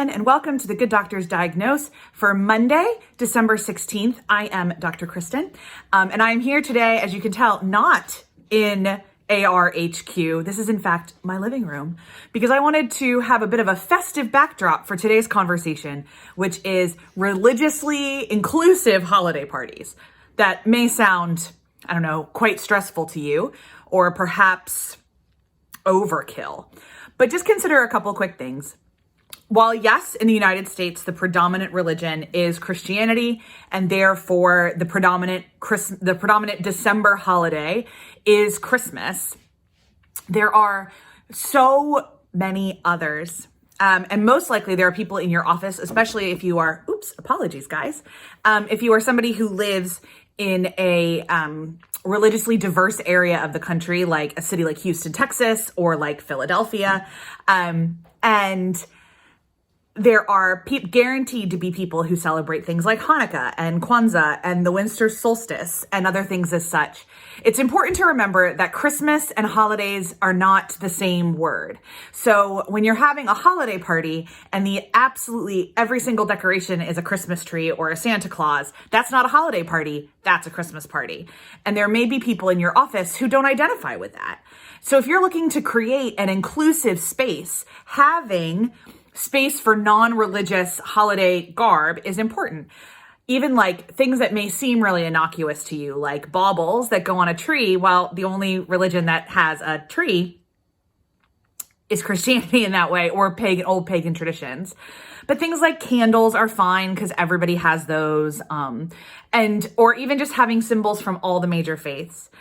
everyone, and welcome to the Good Doctor's Diagnose for Monday, December 16th. I am Dr. Kristen, and I am here today, as you can tell, not in ARHQ. This is, in fact, my living room, because I wanted to have a bit of a festive backdrop for today's conversation, which is religiously inclusive holiday parties that may sound, I don't know, quite stressful to you, or perhaps overkill. But just consider a couple quick things. While yes, in the United States, the predominant religion is Christianity, and therefore the predominant December holiday is Christmas, there are so many others. And most likely there are people in your office, especially if you are, apologies guys, if you are somebody who lives in a religiously diverse area of the country, like a city like Houston, Texas, or like Philadelphia, and there are guaranteed to be people who celebrate things like Hanukkah and Kwanzaa and the winter solstice and other things as such. It's important to remember that Christmas and holidays are not the same word. So when you're having a holiday party and absolutely every single decoration is a Christmas tree or a Santa Claus, that's not a holiday party, that's a Christmas party. And there may be people in your office who don't identify with that. So if you're looking to create an inclusive space, having space for non-religious holiday garb is important. Even like things that may seem really innocuous to you, like baubles that go on a tree, while the only religion that has a tree is Christianity in that way, or old pagan traditions. But things like candles are fine because everybody has those, or even just having symbols from all the major faiths.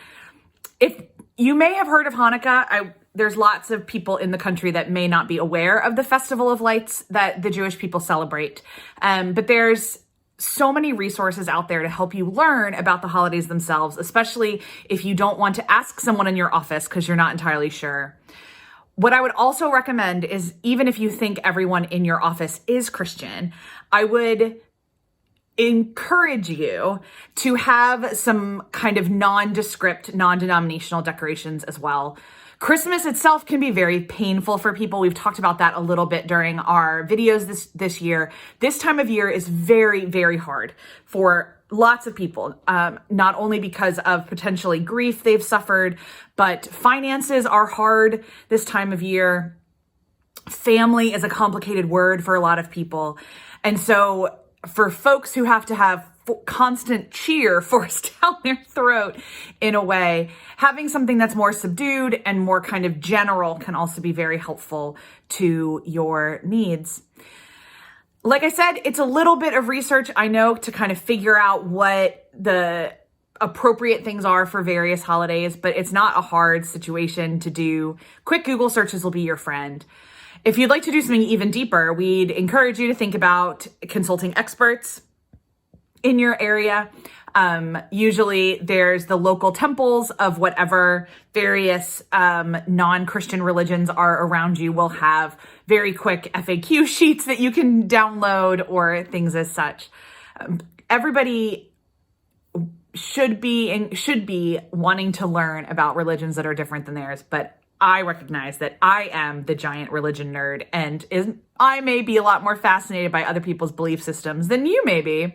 If you may have heard of Hanukkah, there's lots of people in the country that may not be aware of the Festival of Lights that the Jewish people celebrate. But there's so many resources out there to help you learn about the holidays themselves, especially if you don't want to ask someone in your office because you're not entirely sure. What I would also recommend is, even if you think everyone in your office is Christian, I would encourage you to have some kind of nondescript, non-denominational decorations as well. Christmas itself can be very painful for people. We've talked about that a little bit during our videos this year. This time of year is very, very hard for lots of people, not only because of potentially grief they've suffered, but finances are hard this time of year. Family is a complicated word for a lot of people. And so for folks who have to have constant cheer forced down their throat in a way, having something that's more subdued and more kind of general can also be very helpful to your needs. Like I said, it's a little bit of research, I know, to kind of figure out what the appropriate things are for various holidays, but it's not a hard situation to do. Quick Google searches will be your friend. If you'd like to do something even deeper, we'd encourage you to think about consulting experts in your area. Usually there's the local temples of whatever various non-Christian religions are around you will have very quick FAQ sheets that you can download or things as such. Everybody should be wanting to learn about religions that are different than theirs, but I recognize that I am the giant religion nerd, and I may be a lot more fascinated by other people's belief systems than you may be.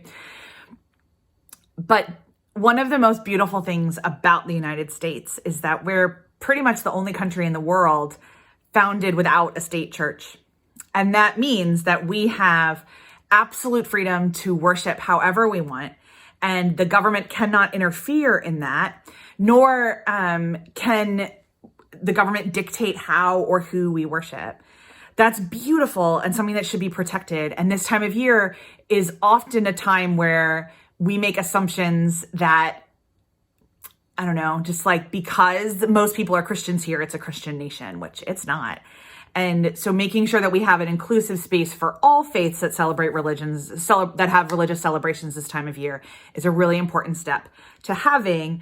But one of the most beautiful things about the United States is that we're pretty much the only country in the world founded without a state church. And that means that we have absolute freedom to worship however we want, and the government cannot interfere in that, nor can the government dictate how or who we worship. That's beautiful and something that should be protected. And this time of year is often a time where we make assumptions that, I don't know, just like because most people are Christians here, it's a Christian nation, which it's not. And so making sure that we have an inclusive space for all faiths that celebrate that have religious celebrations this time of year is a really important step to having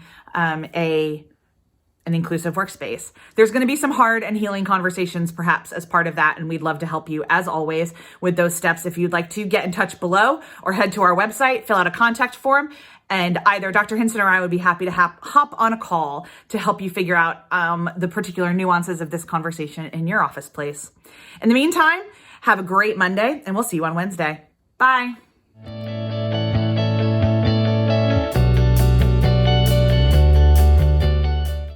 an inclusive workspace. There's going to be some hard and healing conversations perhaps as part of that, and we'd love to help you as always with those steps. If you'd like to get in touch below or head to our website, fill out a contact form, and either Dr. Hinson or I would be happy to hop on a call to help you figure out the particular nuances of this conversation in your office place. In the meantime, Have a great Monday, and we'll see you on Wednesday. Bye.